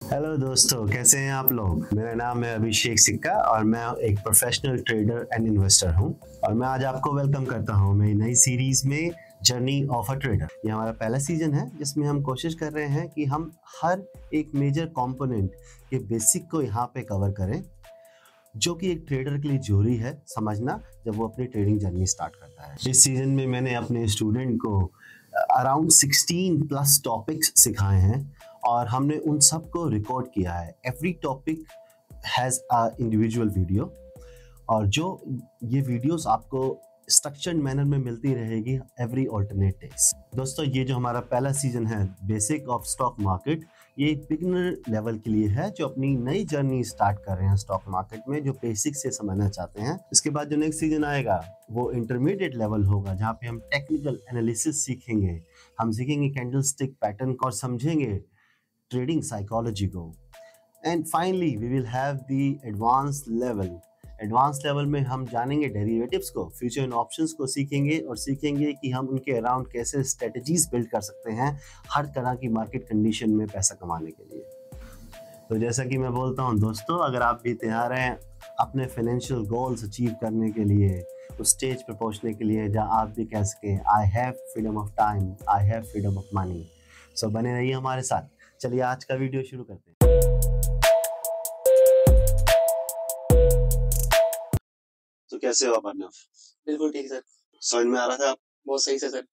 Hello दोस्तों, कैसे हैं आप लोग। मेरा नाम है अभिषेक सिक्का और मैं एक प्रोफेशनल ट्रेडर एंड इन्वेस्टर हूं और मैं आज आपको वेलकम करता हूं मेरी नई सीरीज में जर्नी ऑफ अ ट्रेडर। ये हमारा पहला सीजन है जिसमें हम कोशिश कर रहे हैं कि हम हर एक मेजर कंपोनेंट के बेसिक को यहाँ पे कवर करें, जो कि एक ट्रेडर के लिए जरूरी है समझना जब वो अपनी ट्रेडिंग जर्नी स्टार्ट करता है। इस सीजन में मैंने अपने स्टूडेंट को अराउंड 16 प्लस टॉपिक्स सिखाए हैं और हमने उन सब को रिकॉर्ड किया है। Every topic has a individual video और जो ये वीडियोस आपको स्ट्रक्चर्ड मैनर में मिलती रहेगी एवरी ऑल्टरनेट डेज। दोस्तों, ये जो हमारा पहला सीजन है बेसिक ऑफ स्टॉक मार्केट, ये एक बिगिनर लेवल के लिए है जो अपनी नई जर्नी स्टार्ट कर रहे हैं स्टॉक मार्केट में, जो बेसिक से समझना चाहते हैं। इसके बाद जो नेक्स्ट सीजन आएगा वो इंटरमीडिएट लेवल होगा जहाँ पे हम टेक्निकल एनालिसिस सीखेंगे, हम सीखेंगे कैंडलस्टिक पैटर्न को और समझेंगे ट्रेडिंग साइकोलॉजी को। And finally we will have the advance level में हम जानेंगे डेरिवेटिव्स को, फ्यूचर एंड ऑप्शंस को सीखेंगे और सीखेंगे कि हम उनके अराउंड कैसे स्ट्रेटजीज बिल्ड कर सकते हैं हर तरह की मार्केट कंडीशन में पैसा कमाने के लिए। तो जैसा कि मैं बोलता हूं दोस्तों, अगर आप भी तैयार हैं अपने फाइनेंशियल गोल्स अचीव करने के लिए, उस स्टेज पर पहुंचने के लिए जहां आप भी कह सकें I have freedom of time, I have freedom of money, so बने रहिए हमारे साथ। चलिए आज का वीडियो शुरू करते हैं। तो कैसे हो आप अर्नव? बिल्कुल ठीक सर। समझ में आ रहा था आप? बहुत सही से सर।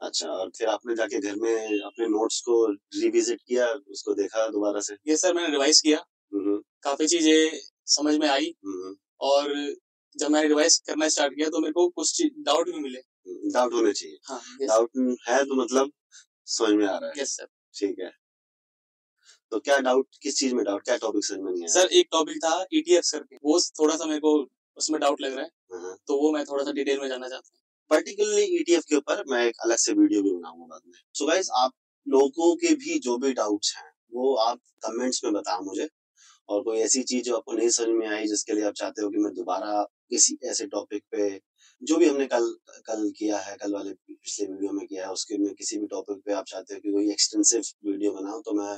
अच्छा, और फिर आपने जाके घर में अपने नोट्स को रिविजिट किया, उसको देखा दोबारा से? ये सर मैंने रिवाइज किया, काफी चीजें समझ में आई और जब मैंने रिवाइज करना स्टार्ट किया तो मेरे को कुछ डाउट भी मिले। डाउट होने चाहिए। हाँ, डाउट है तो मतलब समझ में आ रहा है। Yes sir. ठीक है, तो क्या डाउट, किस चीज में डाउट, क्या टॉपिक समझ में नहीं आया? सर एक टॉपिक था ईटीएफ करके, वो थोड़ा सा मेरे को उसमें डाउट लग रहा है, तो वो मैं थोड़ा सा डिटेल में जानना चाहता हूँ। पर्टिकुलरली ईटीएफ के ऊपर मैं एक अलग से वीडियो भी बनाऊंगा बाद में। सो गाइस, आप लोगों के भी जो भी डाउट्स हैं वो आप कमेंट्स में बताओ मुझे, और कोई ऐसी चीज जो आपको नहीं समझ में आई जिसके लिए आप चाहते हो कि मैं दोबारा किसी ऐसे टॉपिक पे, जो भी हमने कल किया है, कल वाले पिछले वीडियो में किया है, उसके में किसी भी टॉपिक पे आप चाहते हो कि कोई एक्सटेंसिव वीडियो बनाऊं, तो मैं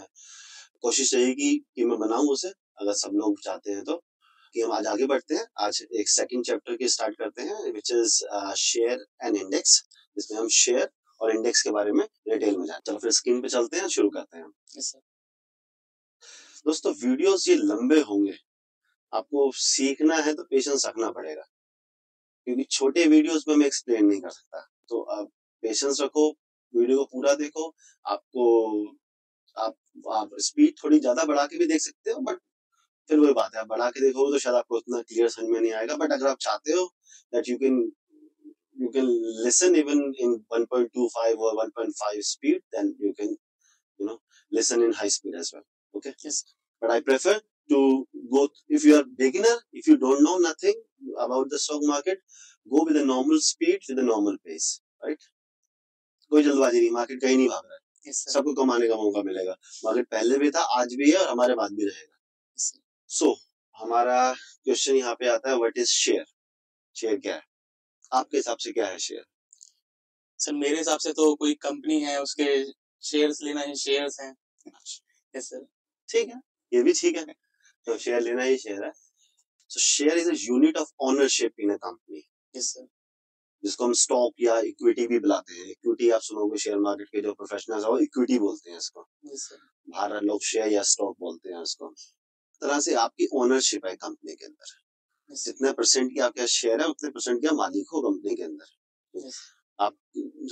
कोशिश रहेगी कि मैं बनाऊं उसे, अगर सब लोग चाहते हैं तो। कि हम आज आगे बढ़ते हैं। आज एक सेकंड चैप्टर की स्टार्ट करते हैं which is share and index, जिसमें हम शेयर और इंडेक्स के बारे में डिटेल में जाएंगे। चलो फिर स्क्रीन पे चलते हैं, शुरू करते हैं। yes, दोस्तों, वीडियोस ये लंबे होंगे, आपको सीखना है तो पेशेंस रखना पड़ेगा, क्योंकि छोटे वीडियोस में मैं एक्सप्लेन नहीं कर सकता। तो आप पेशेंस रखो, वीडियो को पूरा देखो। आपको आप स्पीड थोड़ी ज्यादा बढ़ा के भी देख सकते हो, बट फिर वही बात है, आप बढ़ा के देखोगे तो शायद आपको उतना क्लियर समझ में नहीं आएगा। बट अगर आप चाहते हो that you can listen even in 1.25 or 1.5 speed, then you can listen in high speed as well. Okay, yes. but I prefer to go, if you are beginner, if you don't know nothing about the stock market, go with a normal speed, with a normal pace, right? कोई जल्दबाजी नहीं, market कहीं नहीं भाग रहा है। yes, सबको कमाने का मौका मिलेगा। मार्केट पहले भी था, आज भी है और हमारे बाद भी रहेगा। सो हमारा क्वेश्चन यहाँ पे आता है, व्हाट इज शेयर? शेयर क्या है आपके हिसाब से? क्या है शेयर? सर मेरे हिसाब से तो कोई कंपनी है, उसके शेयर्स लेना है, शेयर्स हैं। Yes sir. ठीक है, ये भी ठीक है, तो शेयर लेना ही शेयर है। सो share is a unit of ownership in a company. Yes sir. जिसको हम स्टॉक या इक्विटी भी बुलाते हैं। इक्विटी आप सुनोगे, शेयर मार्केट के जो प्रोफेशनल्स है वो इक्विटी बोलते हैं इसको। Yes sir. बाहर लोग शेयर या स्टॉक बोलते हैं इसको। तरह से आपकी ओनरशिप है कंपनी के अंदर। जितने परसेंट की आपका शेयर है उतने परसेंट का मालिक हो कंपनी के अंदर। आप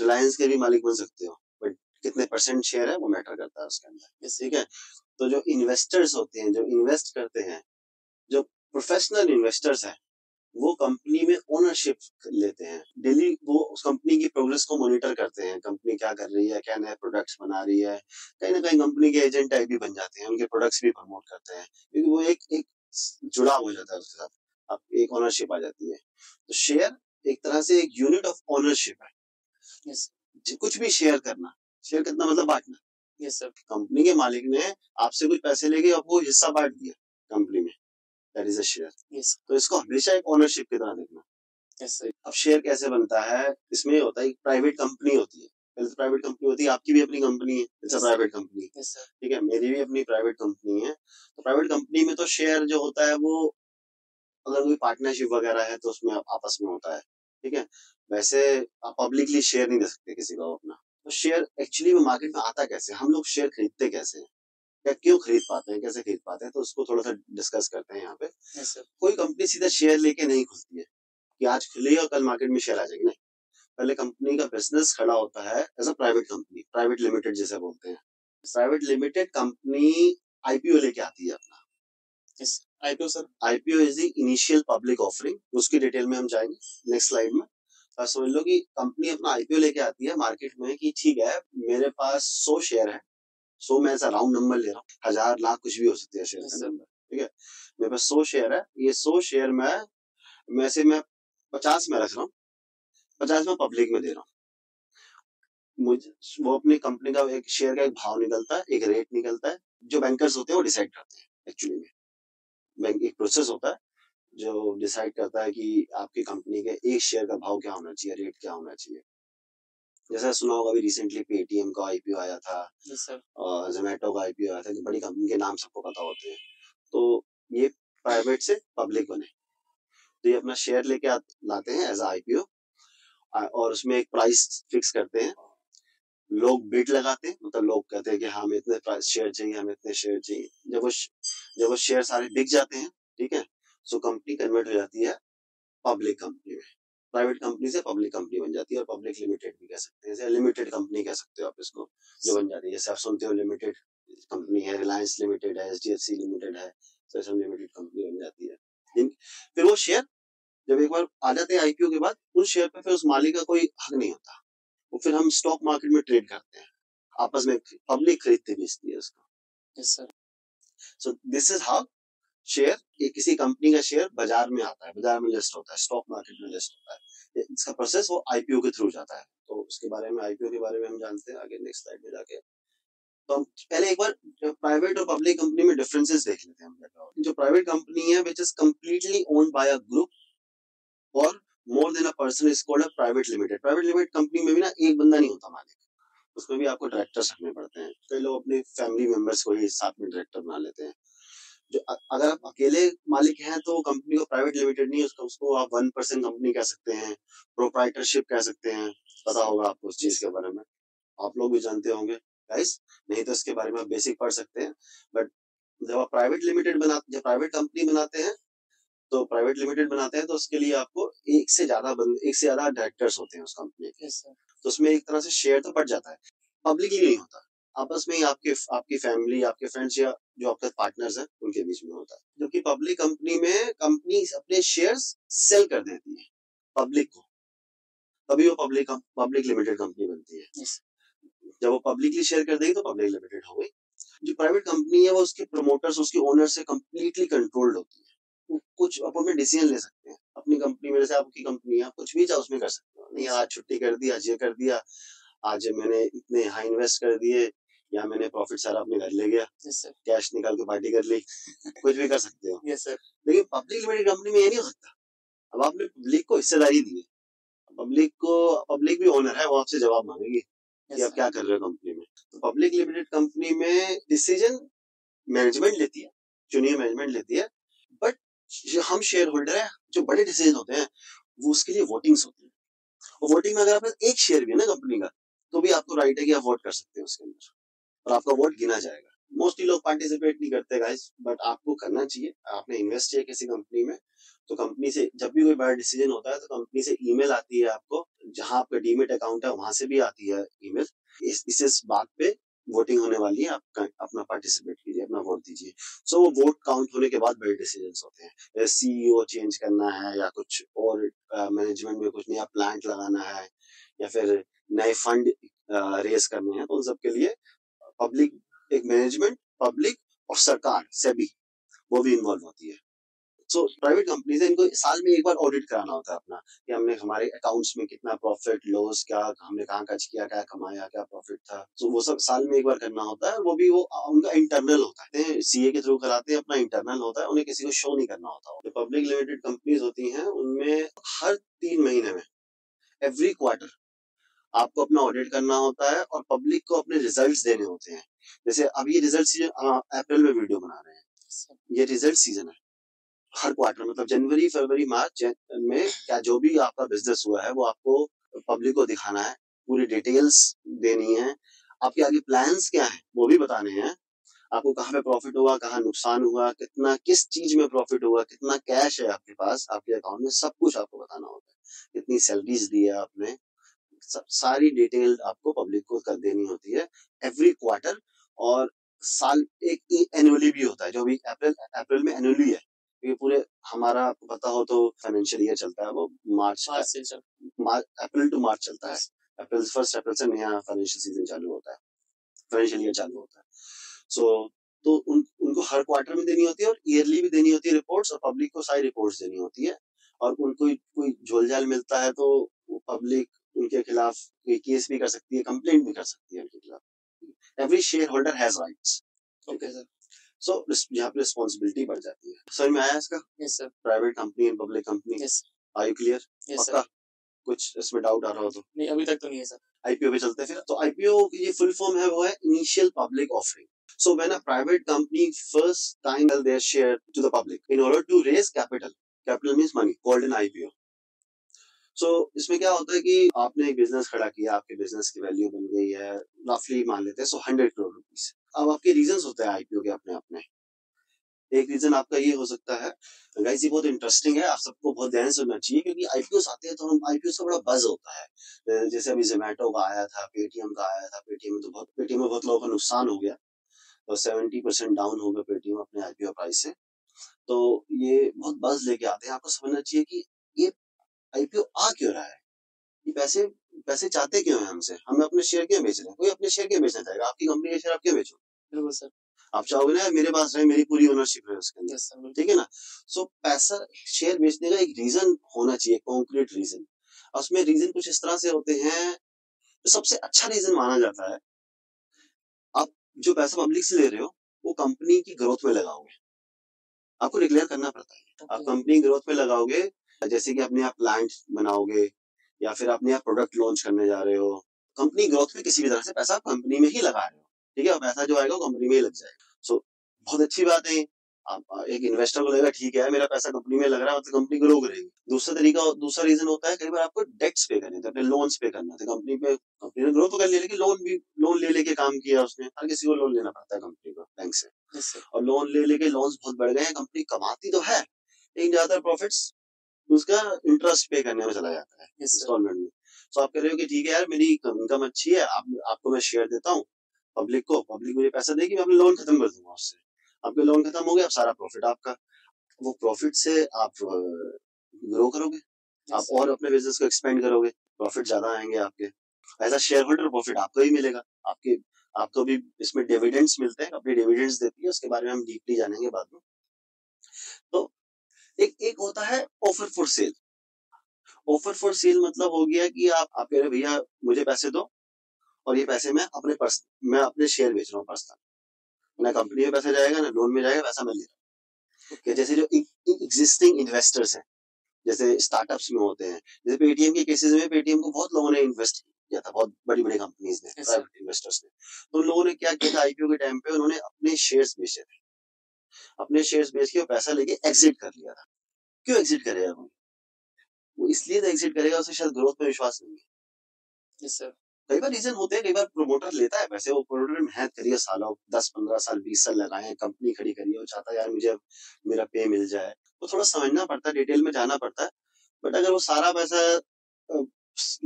रिलायंस के भी मालिक बन सकते हो, बट कितने परसेंट शेयर है वो मैटर करता है उसके अंदर। ठीक है, तो जो इन्वेस्टर्स होते हैं, जो इन्वेस्ट करते हैं, जो प्रोफेशनल इन्वेस्टर्स हैं, वो कंपनी में ओनरशिप लेते हैं। डेली वो उस कंपनी की प्रोग्रेस को मॉनिटर करते हैं, कंपनी क्या कर रही है, क्या नए प्रोडक्ट्स बना रही है। कहीं ना कहीं कंपनी के एजेंट टाइप भी बन जाते हैं, उनके प्रोडक्ट्स भी प्रमोट करते हैं, क्योंकि वो एक जुड़ाव हो जाता है उसके साथ, अब एक ओनरशिप आ जाती है। तो शेयर एक तरह से एक यूनिट ऑफ ओनरशिप है। yes, कुछ भी शेयर करना, शेयर करना मतलब बांटना। yes, sir. कंपनी के मालिक ने आपसे कुछ पैसे लेके आपको हिस्सा बांट दिया कंपनी में, that is a share. yes. तो इसको हमेशा एक ओनरशिप की तरह देखना। yes, sir. अब शेयर कैसे बनता है? इसमें होता है, एक प्राइवेट कंपनी होती है, पहले तो प्राइवेट कंपनी होती है, आपकी भी अपनी कंपनी है, इट्स अ प्राइवेट कंपनी, ठीक है, मेरी भी अपनी प्राइवेट कंपनी है। तो प्राइवेट कंपनी में तो शेयर जो होता है वो अगर कोई पार्टनरशिप वगैरह है तो उसमें आपस में होता है, ठीक है। वैसे आप पब्लिकली शेयर नहीं दे सकते किसी को अपना। तो शेयर एक्चुअली में मार्केट में आता कैसे, हम लोग शेयर खरीदते कैसे हैं या क्यों खरीद पाते हैं, कैसे खरीद पाते हैं, तो उसको थोड़ा सा डिस्कस करते हैं यहाँ पे। कोई कंपनी सीधा शेयर लेके नहीं खुलती है कि आज खुली और कल मार्केट में शेयर आ जाएगी, नहीं। पहले कंपनी का बिजनेस खड़ा होता है as a private company, private limited जिसे बोलते हैं। प्राइवेट लिमिटेड कंपनी आईपीओ लेके आती है अपना। IPO sir, IPO is the initial public offering, उसकी डिटेल में हम जाएंगे नेक्स्ट स्लाइड में। समझ लो कि कंपनी अपना आईपीओ लेके आती है मार्केट में कि ठीक है मेरे पास 100 शेयर है, 100 में ऐसा राउंड नंबर ले रहा हूँ, 1000 लाख कुछ भी हो सकती है शेयर का नंबर, ठीक है। मेरे पास 100 शेयर है, ये 100 शेयर में से मैं 50 में रख रहा हूँ, 50 में पब्लिक में दे रहा हूँ। मुझे वो अपनी कंपनी का एक शेयर का एक भाव निकलता है, एक रेट निकलता है, जो बैंकर्स होते हैं वो डिसाइड करते हैं। एक्चुअली में बैंक एक प्रोसेस होता है जो डिसाइड करता है कि आपकी कंपनी के एक शेयर का भाव क्या होना चाहिए, रेट क्या होना चाहिए। जैसा सुना होगा अभी रिसेंटली पेटीएम का आईपीओ आया था, और जोमेटो का आईपीओ आया था, कि बड़ी कंपनी के नाम सबको पता होते हैं। तो ये प्राइवेट से पब्लिक बने, तो ये अपना शेयर लेके लाते हैं एज आईपीओ, और उसमें एक प्राइस फिक्स करते हैं। लोग बिड लगाते हैं, मतलब लोग कहते हैं कि हमें इतने शेयर चाहिए, हमें इतने शेयर चाहिए। जब वो शेयर सारे बिक जाते हैं, ठीक है, सो कंपनी कन्वर्ट हो जाती है पब्लिक कंपनी में। प्राइवेट कंपनी से पब्लिक कंपनी बन जाती है, और पब्लिक लिमिटेड भी कह सकते हैं, जैसे लिमिटेड कंपनी कह सकते हो आप इसको, जो बन जाती है। जैसे आप सुनते हो लिमिटेड कंपनी है, रिलायंस लिमिटेड है, एचडीएफसी लिमिटेड है, तो सब लिमिटेड कंपनी बन जाती है। फिर वो शेयर जब एक बार आ जाते हैं आईपीओ के बाद, उस शेयर पे फिर उस मालिक का कोई हक नहीं होता, वो फिर हम स्टॉक मार्केट में ट्रेड करते हैं आपस में, पब्लिक खरीदती बेचती है उसको। Yes sir. So this is how share, ये किसी कंपनी का शेयर बाजार में आता है, बाजार में लिस्ट होता है, स्टॉक मार्केट में लिस्ट होता है। इसका प्रोसेस वो आईपीओ के थ्रू जाता है। तो उसके बारे में, आईपीओ के बारे में हम जानते हैं आगे नेक्स्ट स्लाइड में जाके। तो हम पहले एक बार प्राइवेट और पब्लिक कंपनी में डिफरेंसेस देख लेते हैं हम। जो प्राइवेट कंपनी है which is completely owned by a group और more than a person is called a private limited. Private limited company में भी ना एक बंदा नहीं होता मालिक, उसमें भी आपको डायरेक्टर्स रखने पड़ते हैं। कई लोग अपने फैमिली मेंबर्स को ही साथ में डायरेक्टर बना लेते हैं। जो अगर आप अकेले मालिक हैं तो कंपनी को प्राइवेट लिमिटेड नहीं, उसको आप 1% कंपनी कह सकते हैं, प्रोप्राइटरशिप कह सकते हैं। पता होगा आपको उस चीज के बारे में, आप लोग भी जानते होंगे गाइस, नहीं तो इसके बारे में आप बेसिक पढ़ सकते हैं। बट जब आप जब प्राइवेट कंपनी बनाते हैं, तो प्राइवेट लिमिटेड बनाते हैं, तो उसके लिए आपको एक से ज्यादा डायरेक्टर्स होते हैं उस कंपनी के। तो उसमें एक तरह से शेयर तो बढ़ जाता है, पब्लिकली नहीं होता, आपस में ही आपकी फैमिली, आपके फ्रेंड्स या जो आपके पार्टनर्स हैं उनके बीच में होता है। जबकि पब्लिक कंपनी में कंपनी अपने शेयर्स सेल कर देती है पब्लिक को, तभी वो पब्लिक लिमिटेड कंपनी बनती है। जब वो पब्लिकली शेयर कर देगी तो पब्लिक लिमिटेड हो गई। जो प्राइवेट कंपनी है वो उसके प्रमोटर्स, उसके ओनर से कंप्लीटली कंट्रोल्ड होती है। कुछ आप अपने डिसीजन ले सकते हैं अपनी कंपनी में, जैसे आपकी कंपनी है, आप कुछ भी चाहो उसमें कर सकते हो। नहीं आज छुट्टी कर दी, आज ये कर दिया, आज मैंने इतने हाई इन्वेस्ट कर दिए, या मैंने प्रॉफिट सारा अपने घर ले गया, कैश निकाल के पार्टी कर ली, कुछ भी कर सकते हो। Yes sir. लेकिन पब्लिक लिमिटेड कंपनी में ये नहीं हो सकता। अब आपने पब्लिक को हिस्सेदारी दी है, पब्लिक भी ओनर है, वो आपसे जवाब मांगेगी कि आप क्या कर रहे हो कंपनी में। तो पब्लिक लिमिटेड कंपनी में डिसीजन मैनेजमेंट लेती है, चुनिए मैनेजमेंट लेती है, बट जो हम शेयर होल्डर है, जो बड़े डिसीजन होते हैं वो उसके लिए वोटिंग्स होती है। और वोटिंग में अगर आपके एक शेयर भी है ना कंपनी का, तो भी आपको राइट है कि आप वोट कर सकते हो उसके अंदर, और आपका वोट गिना जाएगा। मोस्टली लोग पार्टिसिपेट नहीं करते गाइस, बट आपको करना चाहिए। आपने इन्वेस्ट किया किसी कंपनी में, तो कंपनी से जब भी कोई बड़ा डिसीजन होता है तो कंपनी से ईमेल आती है आपको, जहां आपका डीमेट अकाउंट है वहां से भी आती है ईमेल, इस बात पे वोटिंग होने वाली है, आप अपना पार्टिसिपेट कीजिए, अपना वोट दीजिए। सो वो वोट काउंट होने के बाद बड़े डिसीजन होते हैं, सीईओ चेंज करना है, या कुछ और मैनेजमेंट में कुछ नया प्लांट लगाना है, या फिर नए फंड रेस करने हैं, तो उन सब के लिए पब्लिक, एक मैनेजमेंट, पब्लिक और सरकार सेबी, वो भी इन्वॉल्व होती है। सो प्राइवेट कंपनीज है, इनको साल में एक बार ऑडिट कराना होता है अपना, कि हमने हमारे अकाउंट्स में कितना प्रॉफिट लॉस, क्या हमने कहाँ खर्च किया, क्या कमाया, क्या प्रॉफिट था। तो वो सब साल में एक बार करना होता है, वो भी वो उनका इंटरनल होता है, सीए के थ्रू कराते हैं, अपना इंटरनल होता है, उन्हें किसी को शो नहीं करना होता। जो पब्लिक लिमिटेड कंपनीज होती हैं उनमें हर 3 महीने में, एवरी क्वार्टर, आपको अपना ऑडिट करना होता है और पब्लिक को अपने रिजल्ट्स देने होते हैं। जैसे अब ये रिजल्ट सीजन अप्रैल में वीडियो बना रहे हैं, ये रिजल्ट सीजन है। हर क्वार्टर मतलब जनवरी फरवरी मार्च में क्या जो भी आपका बिजनेस हुआ है वो आपको पब्लिक को दिखाना है, पूरी डिटेल्स देनी है, आपके आगे प्लान्स क्या है वो भी बताने हैं, आपको कहाँ पे प्रॉफिट हुआ, कहाँ नुकसान हुआ, कितना किस चीज में प्रॉफिट हुआ, कितना कैश है आपके पास, आपके अकाउंट में, सब कुछ आपको बताना होता है, कितनी सैलरीज दी है आपने, सारी डिटेल आपको पब्लिक को कर देनी होती है एवरी क्वार्टर। और साल एक एनुअली भी होता है, जो भी अप्रैल अप्रैल में एनुअली है, ये पूरे हमारा आपको पता हो तो फाइनेंशियल ईयर चलता है वो मार्च से अप्रैल टू मार्च चलता है। अप्रैल फर्स्ट अप्रैल से नया फाइनेंशियल सीजन चालू होता है, फाइनेंशियल ईयर चालू होता है। सो तो उनको हर क्वार्टर में देनी होती है और ईयरली भी देनी होती है रिपोर्ट्स, और पब्लिक को सारी रिपोर्ट्स देनी होती है। और उनको कोई झोलझाल मिलता है तो पब्लिक उनके खिलाफ कोई केस भी कर सकती है, कंप्लेंट भी कर सकती है उनके खिलाफ। Every share holder has rights. Okay sir. So यहाँ पे रिस्पॉन्सिबिलिटी बढ़ जाती है। समझ में आया इसका? Yes sir. Private company and public company. Yes. Are you clear? Yes sir. कुछ इसमें डाउट आ रहा हो तो? नहीं, अभी तक तो नहीं है सर। आईपीओ पे चलते हैं फिर। तो आईपीओ की ये फुल फॉर्म है वो है initial public offering. So when a private company first time sell their share to the public in order to raise capital, capital means money, called an IPO. So इसमें क्या होता है कि आपने एक बिजनेस खड़ा किया, आपके बिजनेस की वैल्यू बन गई है रफली मान लेते हैं 100 करोड़ रुपीस। अब आपके रीजंस होते हैं आईपीओ के अपने अपने। एक रीजन आपका ये हो सकता है, गाइस ये बहुत इंटरेस्टिंग है, आप सबको बहुत ध्यान से सुनना चाहिए, क्योंकि आईपीओ आते हैं तो हम आईपीओ से बड़ा बज होता है। जैसे अभी जोमेटो का आया था, पेटीएम का आया था, पेटीएम में बहुत लोगों का नुकसान हो गया और 70% डाउन हो गया पेटीएम अपने आईपीओ प्राइस से। तो ये बहुत बज लेके आते हैं। आपको समझना चाहिए कि ये आईपीओ आ क्यों रहा है, ये पैसे पैसे चाहते क्यों हैं हमसे, हमें अपने शेयर क्यों बेच रहे हैं? कोई अपने शेयर क्यों बेचना चाहेगा? आपकी कंपनी के शेयर आप क्यों बेचो? बिल्कुल सर। आप चाहोगे ना मेरे पास रहे, मेरी पूरी ओनरशिप रहे उसके अंदर, ठीक है ना? सो पैसा शेयर बेचने का एक रीजन होना चाहिए, कॉन्क्रीट रीजन। उसमें रीजन कुछ इस तरह से होते हैं, तो सबसे अच्छा रीजन माना जाता है, आप जो पैसा पब्लिक से ले रहे हो वो कंपनी की ग्रोथ में लगाओगे, आपको डिक्लेयर करना पड़ता है। आप कंपनी ग्रोथ में लगाओगे, जैसे कि अपने आप प्लांट बनाओगे या फिर अपने आप प्रोडक्ट लॉन्च करने जा रहे हो, कंपनी ग्रोथ में किसी भी तरह से पैसा कंपनी में ही लगा रहे हो, ठीक है? और पैसा जो आएगा कंपनी में ही लग जाएगा। सो बहुत अच्छी बात है। आप एक इन्वेस्टर को लगेगा ठीक है मेरा पैसा कंपनी में लग रहा है, मतलब कंपनी ग्रो करेगी। दूसरा रीजन होता है कई बार आपको डेट्स पे करने थे, अपने लोन्स पे करना था कंपनी ने ग्रो तो कर लिया, लेकिन लोन ले लेके काम किया उसने। हर किसी को लोन लेना पड़ता है कंपनी को बैंक से, और लोन ले लेके लोन्स बहुत बढ़ गए हैं, कंपनी कमाती तो है लेकिन ज्यादातर प्रॉफिट्स उसका इंटरेस्ट पे करने में चला जाता है, इंस्टॉलमेंट में। तो आप कह रहे हो कि ठीक है यार मेरी इनकम अच्छी है, आपको मैं शेयर देता हूँ पब्लिक मुझे पैसा देगी, मैं अपने लोन खत्म कर दूंगा उससे। आपके लोन खत्म हो गया, अब सारा प्रॉफिट आपका, वो प्रॉफिट से आप ग्रो करोगे, आप और अपने बिजनेस को एक्सपेंड करोगे, प्रॉफिट ज्यादा आएंगे आपके। As a shareholder profit आपको ही मिलेगा, आपको भी इसमें डिविडेंड्स मिलते हैं, अपनी डिविडेंड्स देती है, उसके बारे में हम डीपली जानेंगे बाद में। तो एक होता है offer for sale. Offer for sale मतलब हो गया कि आप कह रहे भैया मुझे पैसे दो, और ये पैसे मैं अपने शेयर बेच रहा हूँ पर्सनल, ना कंपनी में पैसा जाएगा ना लोन में जाएगा, पैसा मैं ले रहा हूँ। जैसे जो एग्जिस्टिंग इन्वेस्टर्स हैं, जैसे स्टार्टअप्स में होते हैं, जैसे पेटीएम के केसेस में पेटीएम को बहुत लोगों ने इन्वेस्ट किया था, बहुत बड़ी बड़ी कंपनीज ने, प्राइवेट इन्वेस्टर्स ने। तो उन लोगों ने क्या किया था, आईपीओ के टाइम पे उन्होंने अपने शेयर्स बेचे थे, अपने शेयर्स बेच के पैसा लेके एग्जिट कर लिया था। क्यों एग्जिट करेगा वो इसलिए एग्जिट करेगा, उसे शायद ग्रोथ में विश्वास नहीं है। Yes sir. कई बार रीजन होते हैं, कई बार प्रोमोटर लेता है पैसे, वो प्रोमोटर मेहनत करिए सालों 10-15 साल 20 साल लगाए, कंपनी खड़ी करी है, वो चाहता है यार मुझे मेरा पे मिल जाए, वो थोड़ा समझना पड़ता है, डिटेल में जाना पड़ता है। बट अगर वो सारा पैसा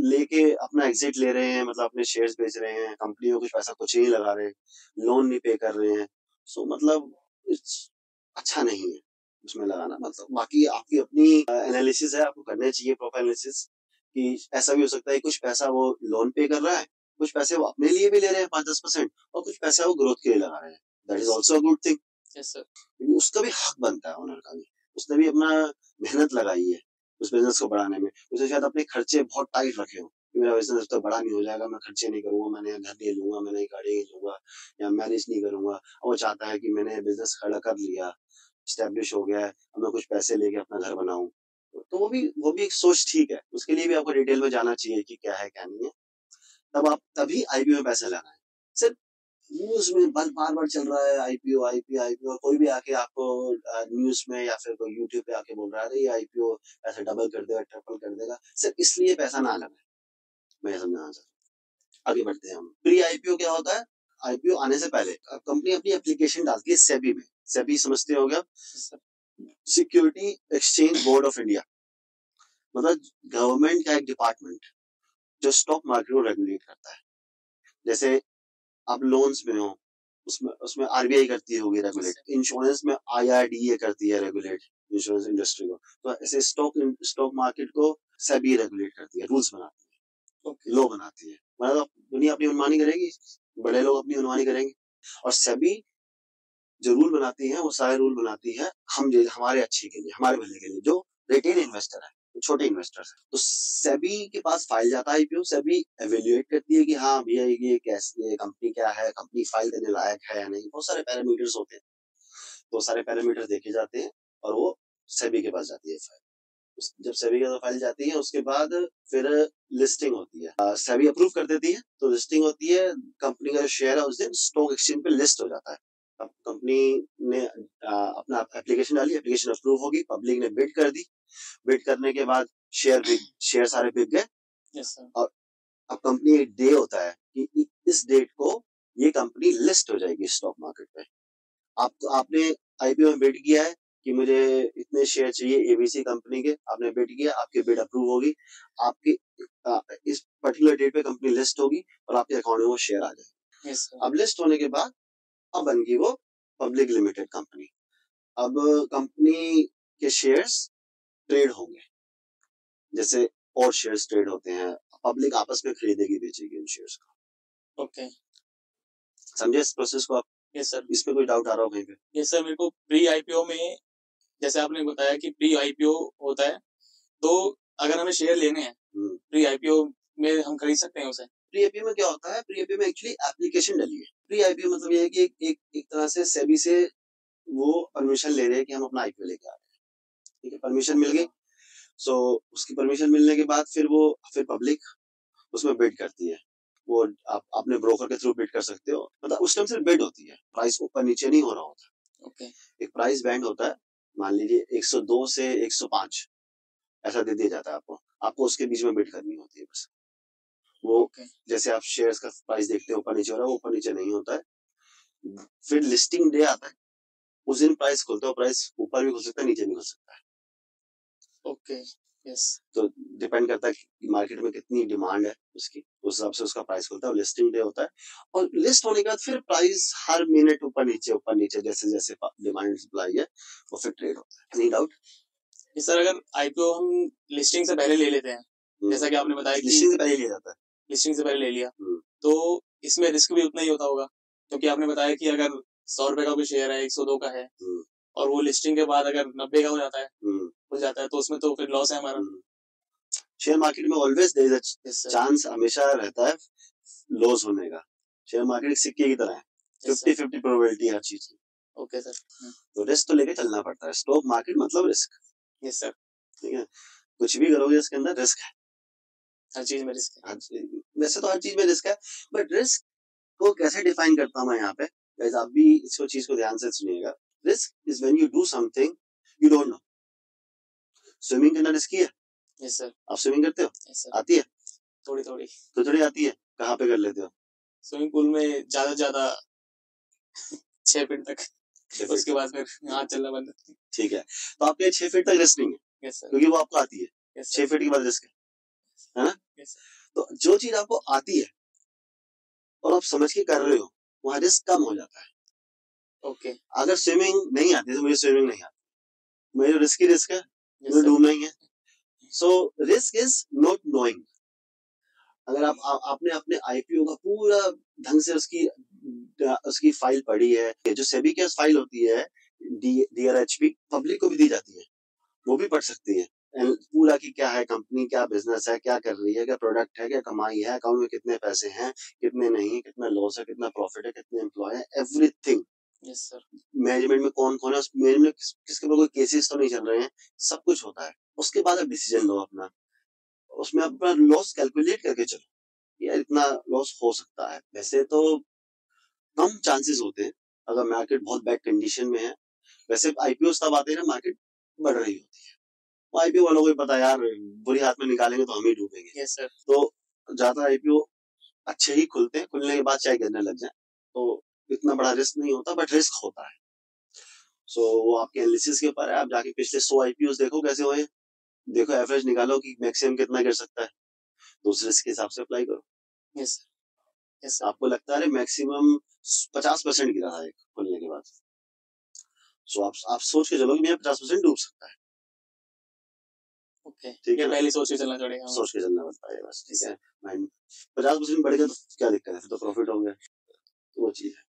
लेके अपना एग्जिट ले रहे हैं, मतलब अपने शेयर्स बेच रहे हैं, कंपनी में कुछ पैसा कुछ नहीं लगा रहे, लोन नहीं पे कर रहे हैं, सो मतलब अच्छा नहीं है उसमें लगाना। मतलब बाकी आपकी अपनी एनालिसिस है, आपको करना चाहिए प्रॉपर एनालिसिस, कि ऐसा भी हो सकता है कुछ पैसा वो लोन पे कर रहा है, कुछ पैसे वो अपने लिए भी ले रहे हैं 5-10%, और कुछ पैसा वो ग्रोथ के लिए लगा रहे हैं। That is also a good thing. Yes sir. उसका भी हक बनता है ओनर का भी, उसने भी अपना मेहनत लगाई है उस बिजनेस को बढ़ाने में, उसे शायद अपने खर्चे बहुत टाइट रखे हो, मेरा बिजनेस तो बड़ा नहीं हो जाएगा, मैं खर्चे नहीं करूंगा, मैं नया घर नहीं लूंगा, मैं नई गाड़ी नहीं लूंगा, या मैनेज नहीं करूंगा। वो चाहता है कि मैंने बिजनेस खड़ा कर लिया, स्टैब्लिश हो गया है, अब मैं कुछ पैसे लेके अपना घर बनाऊं, तो वो भी एक सोच ठीक है, उसके लिए भी आपको डिटेल में जाना चाहिए कि क्या है क्या नहीं है। तब आप तभी आईपीओ में पैसा लाना है। सिर्फ न्यूज में बार बार चल रहा है आईपीओ आईपीओ आईपीओ, और कोई भी आके आपको न्यूज में या फिर कोई यूट्यूब पे आके बोल रहा है ये आईपीओ ऐसे डबल कर देगा ट्रिपल कर देगा, सिर्फ इसलिए पैसा ना लगाए। मैं समझाना चाहता हूँ। आगे बढ़ते हैं हम। प्री आईपीओ क्या होता है? आईपीओ आने से पहले कंपनी अपनी एप्लीकेशन डालती है सेबी में। सेबी समझते हो क्या? Security exchange board of India, मतलब गवर्नमेंट का एक डिपार्टमेंट जो स्टॉक मार्केट को रेगुलेट करता है। जैसे आप लोन्स में हो, उसमें उसमें आरबीआई करती होगी रेगुलेट, इंश्योरेंस में आईआरडीए करती है रेगुलेट इंश्योरेंस इंडस्ट्री को, तो ऐसे स्टॉक मार्केट को सेबी रेगुलेट करती है, रूल्स बनाती है, लॉ बनाती है। मतलब दुनिया अपनी मनमानी करेगी, बड़े लोग अपनी मनमानी करेंगे, और सेबी जो रूल बनाती है वो सारे रूल बनाती है हमारे अच्छे के लिए, हमारे भले के लिए, जो रिटेल इन्वेस्टर है, छोटे इन्वेस्टर्स है। तो सेबी के पास फाइल जाता है आईपीओ, सेबी एवेल्युएट करती है कि हाँ भैया ये कैसे कंपनी क्या है, कंपनी फाइल देने लायक है या नहीं, बहुत सारे पैरामीटर्स होते हैं, तो सारे पैरामीटर देखे जाते हैं और वो सेबी के पास जाती है फाइल। जब सेबी के पास फाइल जाती है उसके बाद फिर लिस्टिंग होती है, सेबी अप्रूव कर देती है तो लिस्टिंग होती है, कंपनी का जो शेयर है उस दिन स्टॉक एक्सचेंज पे लिस्ट हो जाता है। अब कंपनी ने अपना एप्लीकेशन डाली, एप्लीकेशन अप्रूव होगी, पब्लिक ने बिड कर दी, बिड करने के बाद शेयर सारे बिक गए। yes, और अब कंपनी एक डे होता है कि इस डेट को ये कंपनी लिस्ट हो जाएगी स्टॉक मार्केट पे। आपने आईपीओ में बिड किया है कि मुझे इतने शेयर चाहिए एबीसी कंपनी के, आपने बिड किया, आपकी बिड अप्रूव होगी, आपकी इस पर्टिकुलर डेट पे कंपनी लिस्ट होगी और आपके अकाउंट में वो शेयर आ जाएगा। yes, अब लिस्ट होने के बाद अब बन गई वो पब्लिक लिमिटेड कंपनी। अब कंपनी के शेयर्स ट्रेड होंगे जैसे और शेयर्स ट्रेड होते हैं, पब्लिक आपस में खरीदेगी बेचेगी उन शेयर्स को। ओके, समझे इस प्रोसेस को आप? Yes sir. इसमें कोई डाउट आ रहा हो कहीं पे? यस सर, मेरे को प्री आईपीओ में जैसे आपने बताया कि प्री आईपीओ होता है, तो अगर हमें शेयर लेने हैं प्री आईपीओ में हम खरीद सकते हैं उसे? प्री आईपीओ में क्या होता है? प्री आईपीओ में एक्चुअली एप्लीकेशन डली है। प्री आईपीओ मतलब ये है कि एक तरह से सेबी से वो परमिशन ले रहे हैं कि हम अपना आईपीओ लेके आ रहे हैं। ठीक है, परमिशन मिल गई। सो उसकी परमिशन मिलने के बाद फिर पब्लिक उसमें बिड करती है। वो आप अपने ब्रोकर के थ्रू बिड कर सकते हो, मतलब उस टाइम सिर्फ बिड होती है, प्राइस ऊपर नीचे नहीं हो रहा होता। ओके, एक प्राइस बैंड होता है, मान लीजिए 102 से 105 ऐसा दे दिया जाता है आपको उसके बीच में बिड करनी होती है बस। वो जैसे आप शेयर्स का प्राइस देखते हो ऊपर नीचे हो रहा है, ऊपर नीचे नहीं होता है। फिर लिस्टिंग डे आता है, उस दिन प्राइस खुलता है, प्राइस ऊपर भी खुल सकता है नीचे भी खुल सकता है। Okay, yes. तो डिपेंड करता है कि मार्केट में कितनी डिमांड है उसकी, उस हिसाब से उसका प्राइस खुलता है। और लिस्टिंग डे होता है, और लिस्ट होने के बाद फिर प्राइस हर मिनट ऊपर नीचे जैसे जैसे डिमांड सप्लाई है वो फिर ट्रेड होता है। Any doubt? सर, अगर आईपीओ हम लिस्टिंग से पहले ले लेते हैं, जैसा कि आपने बताया कि लिस्टिंग से पहले लिया जाता है, लिस्टिंग से पहले ले लिया, तो इसमें रिस्क भी उतना ही होता होगा, क्योंकि आपने बताया कि अगर 100 रुपए का कोई शेयर है 102 का है और वो लिस्टिंग के बाद अगर 90 का हो जाता है तो उसमें तो फिर लॉस है हमारा। शेयर मार्केट में always there is a chance, हमेशा रहता है लॉस होने का। शेयर मार्केट एक सिक्के की तरह है, 50-50 प्रोबेबिलिटी हर चीज की। ओके सर, तो रिस्क तो लेके चलना पड़ता है। स्टॉक मार्केट मतलब रिस्क। यस सर, ठीक है, कुछ भी करोगे इसके अंदर रिस्क है, हर चीज में रिस्क है। वैसे तो हर चीज में रिस्क है, बट रिस्क को कैसे डिफाइन करता हूं मैं यहाँ पे, गाइस आप भी इसको चीज को ध्यान से सुनिएगा। Risk is when you do something you don't know. Swimming करना रिस्की है? Yes sir. आप स्विमिंग करते हो? Yes sir. आती है? थोड़ी थोड़ी आती है। कहाँ पे कर लेते हो? स्विमिंग पूल में ज्यादा 6 फीट तक, उसके बाद फिर हाथ चलना बंद। ठीक है, तो आपके 6 फीट तक रिस्क नहीं है। यस सर, क्योंकि वो आपको आती है। 6 फीट के बाद रिस्क है ना? Yes sir. तो जो चीज आपको आती है और आप समझ के कर रहे हो वहां रिस्क कम हो जाता है। ओके, अगर स्विमिंग नहीं आती तो मुझे स्विमिंग नहीं आती, मुझे रिस्क है, मुझे डूबना ही है। So risk is not knowing. अगर आपने अपने आईपीओ का पूरा ढंग से उसकी फाइल पढ़ी है, जो सेबी की फाइल होती है डीआरएचपी, पब्लिक को भी दी जाती है, वो भी पढ़ सकती है पूरा की क्या है कंपनी, क्या बिजनेस है, क्या कर रही है, क्या प्रोडक्ट है, क्या कमाई है, अकाउंट में कितने पैसे हैं, कितने नहीं, कितना लॉस है, कितना प्रॉफिट है, कितने एम्प्लॉय है, एवरीथिंग। Yes sir. मैनेजमेंट में कौन कौन है, उस मैनेजमेंट किसके ऊपर कोई केसेस तो नहीं चल रहे हैं, सब कुछ होता है। उसके बाद आप डिसीजन लो अपना, उसमें अपना लॉस कैलकुलेट करके चलो, कि यार इतना लॉस हो सकता है। वैसे तो कम चांसेस होते हैं अगर मार्केट बहुत बैड कंडीशन में है। वैसे आईपीओ तब आते हैं ना मार्केट बढ़ रही होती है, वो आईपीओ वालों को भी पता है यार बुरी हाथ में निकालेंगे तो हम ही डूबेंगे। Yes sir. तो ज्यादा आईपीओ अच्छे ही खुलते हैं, खुलने के बाद चाहे गिरने लग जाए तो इतना बड़ा रिस्क नहीं होता, बट रिस्क होता है। सो वो आपके एनालिसिस के ऊपर है। आप जाके पिछले 100 आईपीओ देखो कैसे हुए, देखो एवरेज निकालो कि मैक्सिमम कितना गिर सकता है, तो उस रिस्क के हिसाब से अप्लाई करो। Yes yes sir. आपको लगता है मैक्सिमम 50% गिरा है एक खुलने के बाद, सो आप सोच के चलो कि मेरा 50% डूब सकता है। ओके, ठीक है, पहले सोच के चलना पड़ेगा, सोच के चलना पड़ता है बस। ठीक है, 50% बढ़ गया तो क्या दिक्कत है, फिर तो प्रॉफिट हो गया। तो वो चीज है,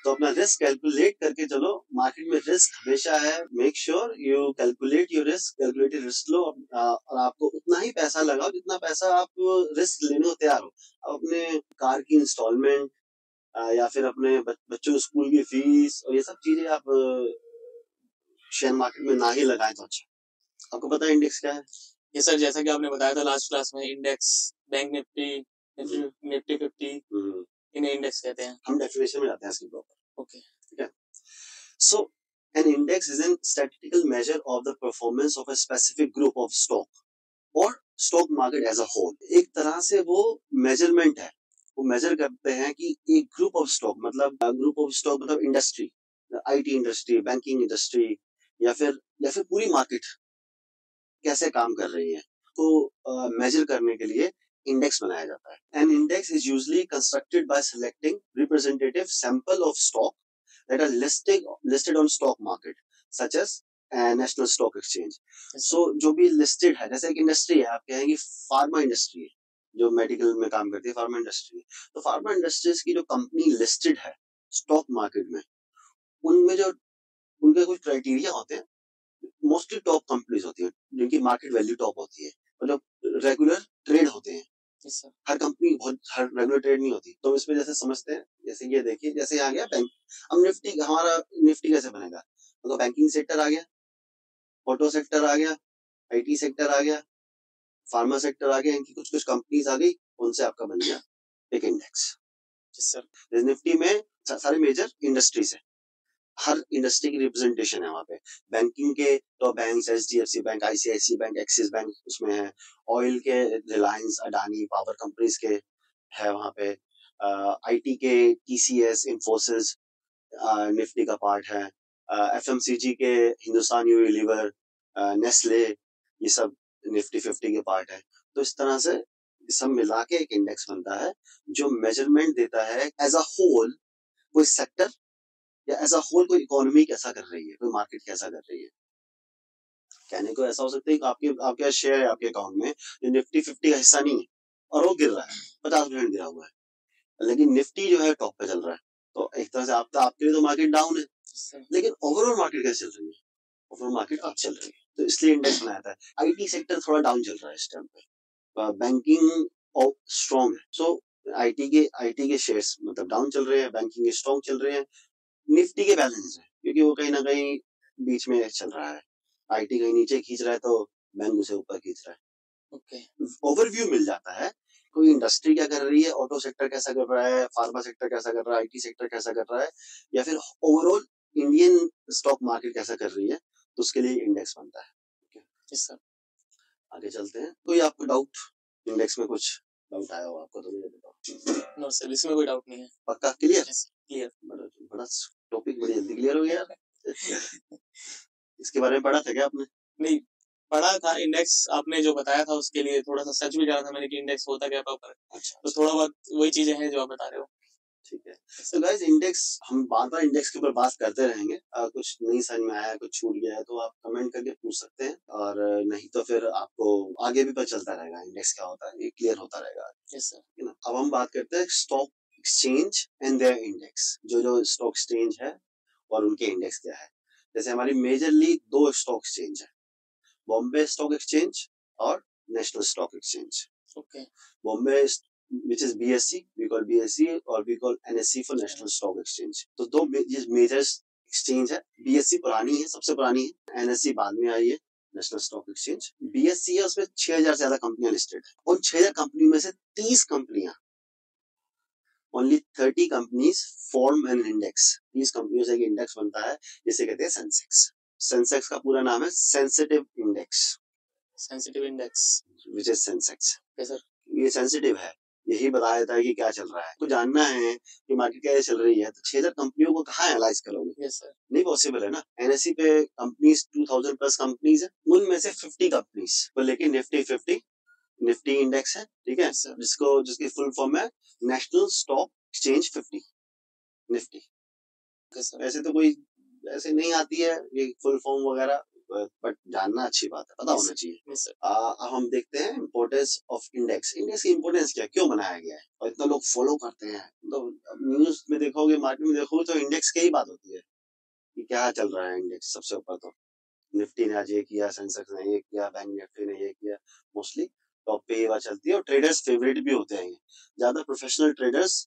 तो अपना रिस्क कैलकुलेट करके चलो। मार्केट में रिस्क हमेशा है, make sure you calculate your risk, calculated risk लो और आपको उतना ही पैसा लगाओ जितना पैसा आप रिस्क लेने को तैयार हो। अब अपने कार की इंस्टॉलमेंट या फिर अपने बच्चों की स्कूल की फीस और ये सब चीजें आप शेयर मार्केट में ना ही लगाएं तो अच्छा। आपको पता है इंडेक्स क्या है? ये सर जैसा कि आपने बताया था लास्ट क्लास में, इंडेक्स बैंक निफ्टी, निफ्टी 50, इन्हें इंडेक्स कहते हैं। हम डेफिनेशन में जाते हैं इसके प्रॉपर। ओके, ठीक है। So an index is a statistical measure of the performance of a specific group of stock or stock market as a whole। एक तरह से वो मेजरमेंट है, वो मेजर करते हैं कि एक ग्रुप ऑफ स्टॉक मतलब industry, IT industry, banking industry या फिर पूरी मार्केट कैसे काम कर रही है, तो मेजर करने के लिए इंडेक्स बनाया जाता है। An index is usually constructed by selecting representative sample of stock that are listed on stock market such as national stock exchange. So जो भी लिस्टेड है, जैसे एक इंडस्ट्री है, आप कहेंगे फार्मा इंडस्ट्री है जो मेडिकल में काम करती है, फार्मा इंडस्ट्री। तो फार्मा इंडस्ट्रीज की जो कंपनी लिस्टेड है स्टॉक मार्केट में, उनमें जो उनके कुछ क्राइटेरिया होते हैं, मोस्टली टॉप कंपनीज होती है जिनकी मार्केट वैल्यू टॉप होती है, मतलब रेगुलर ट्रेड होते हैं। हर कंपनी हर रेगुलर ट्रेड नहीं होती। तो इसमें जैसे समझते हैं, जैसे ये देखिए, जैसे आ गया बैंक। अब निफ्टी, हमारा निफ्टी कैसे बनेगा? तो बैंकिंग सेक्टर आ गया, ऑटो सेक्टर आ गया, आईटी सेक्टर आ गया, फार्मा सेक्टर आ गया, इनकी कुछ कुछ कंपनीज आ गई, उनसे आपका बन गया एक इंडेक्स। निफ्टी में सारे मेजर इंडस्ट्रीज है, हर इंडस्ट्री की रिप्रेजेंटेशन है वहां पे। बैंकिंग के तो bank, HDFC bank, ICICI bank, Axis bank उसमें है। ऑयल के रिलायंस, अडानी, पावर कंपनीज के है वहां पे। आईटी के टीसीएस, इंफोसिस निफ्टी का पार्ट है। एफएमसीजी के हिंदुस्तान यूनिलीवर, नेस्ले, ये सब निफ्टी 50 के पार्ट है। तो इस तरह से सब मिला के एक इंडेक्स बनता है जो मेजरमेंट देता है एज अ होल कोई सेक्टर या एज अ होल कोई इकोनॉमी कैसा कर रही है, कोई मार्केट कैसा कर रही है। कहने को ऐसा हो सकता है कि आपके शेयर है आपके अकाउंट में, जो निफ्टी 50 का हिस्सा नहीं है और वो गिर रहा है, 50% गिरा हुआ है, लेकिन निफ्टी जो है टॉप पे चल रहा है। तो एक तरह से आपके लिए तो मार्केट डाउन है, लेकिन ओवरऑल मार्केट कैसे चल रही है? ओवरऑल मार्केट अप चल रही है, तो इसलिए इंडेक्स बनाया था। आईटी सेक्टर थोड़ा डाउन चल रहा है इस टाइम पे, बैंकिंग स्ट्रॉन्ग है। सो आईटी के शेयर्स मतलब डाउन चल रहे हैं, बैंकिंग के स्ट्रॉन्ग चल रहे हैं। निफ्टी के बैलेंस है क्योंकि वो कहीं ना कहीं बीच में चल रहा है। आईटी कहीं नीचे खींच रहा है तो बैंक उसे ऊपर खींच रहा है। ओके, ओवरव्यू मिल जाता है, कोई इंडस्ट्री क्या कर रही है, ऑटो सेक्टर कैसा कर रहा है, फार्मा सेक्टर कैसा कर रहा है, आईटी सेक्टर कैसा कर रहा है, या फिर ओवरऑल इंडियन स्टॉक मार्केट कैसा कर रही है, तो उसके लिए इंडेक्स बनता है। यस सर, आगे चलते हैं। कोई आपको डाउट इंडेक्स में कुछ डाउट आया हो आपको तो मुझे बताओ। नो सर, इसमें कोई डाउट नहीं है। पक्का क्लियर? क्लियर। बड़ा टॉपिक बड़ी जल्दी क्लियर हो गया यार। इसके बारे में पढ़ा था क्या आपने? नहीं पढ़ा था, इंडेक्स आपने जो बताया था उसके लिए थोड़ा सा सर्च भी करा था मैंने कि इंडेक्स होता क्या प्रॉपर। अच्छा, तो थोड़ा बहुत वही चीजें हैं जो आप बता रहे हो। ठीक है, तो गाइस इंडेक्स हम बार-बार इंडेक्स के ऊपर बात करते रहेंगे। कुछ नहीं समझ में आया, कुछ छूट गया है तो आप कमेंट करके पूछ सकते हैं, और नहीं तो फिर आपको आगे भी पता चलता रहेगा इंडेक्स क्या होता है, ये क्लियर होता रहेगा। यस सर, है ना। अब हम बात करते हैं stock exchange and their index, जो स्टॉक एक्सचेंज है और उनके इंडेक्स क्या है। जैसे हमारी मेजरली दो स्टॉक एक्सचेंज है, बॉम्बे स्टॉक एक्सचेंज और national stock exchange. Okay, Bombay which is BSE, we call BSE और we call NSE for National Stock Exchange। तो दो मेजर एक्सचेंज है। BSE पुरानी है, सबसे पुरानी है, NSE बाद में आई है। National stock exchange. BSE है, उसमें 6000 से ज्यादा कंपनियां लिस्टेड है। उन 6000 कंपनी में से 30 कंपनियां, only 30 companies form an index. 30 कंपनियों से एक इंडेक्स बनता है जिसे कहते हैं सेंसेक्स। सेंसेक्स का पूरा नाम है sensitive index. Sensitive index which is Sensex. Sir ये सेंसिटिव है, यही बता देता है कि क्या चल रहा है। तो जानना है कि मार्केट कैसे चल रही है, तो 6000 कंपनियों को कहाँ एनालाइज करोगे? Yes sir. नहीं पॉसिबल है ना। NSE पे कंपनीज 2000 प्लस कंपनीज है, उनमें से 50 कंपनीज को लेके निफ्टी 50 निफ्टी इंडेक्स है, ठीक है, जिसकी फुल फॉर्म है नेशनल स्टॉक एक्सचेंज 50 निफ्टी। ऐसे तो कोई ऐसे नहीं आती है ये फुल फॉर्म वगैरह, बट जानना अच्छी बात है, पता होना चाहिए। अब हम देखते हैं इम्पोर्टेंस ऑफ इंडेक्स। इंडेक्स की इम्पोर्टेंस क्या, क्यों बनाया गया है और इतना लोग फॉलो करते हैं। तो न्यूज में देखोगे, मार्केट में देखोगे तो इंडेक्स की ही बात होती है कि क्या चल रहा है। इंडेक्स सबसे ऊपर तो निफ्टी ने आज ये किया, सेंसेक्स ने ये किया, बैंक निफ्टी ने ये किया, मोस्टली टॉप पे ये बात चलती है। और ट्रेडर्स फेवरेट भी होते हैं। ज्यादा प्रोफेशनल ट्रेडर्स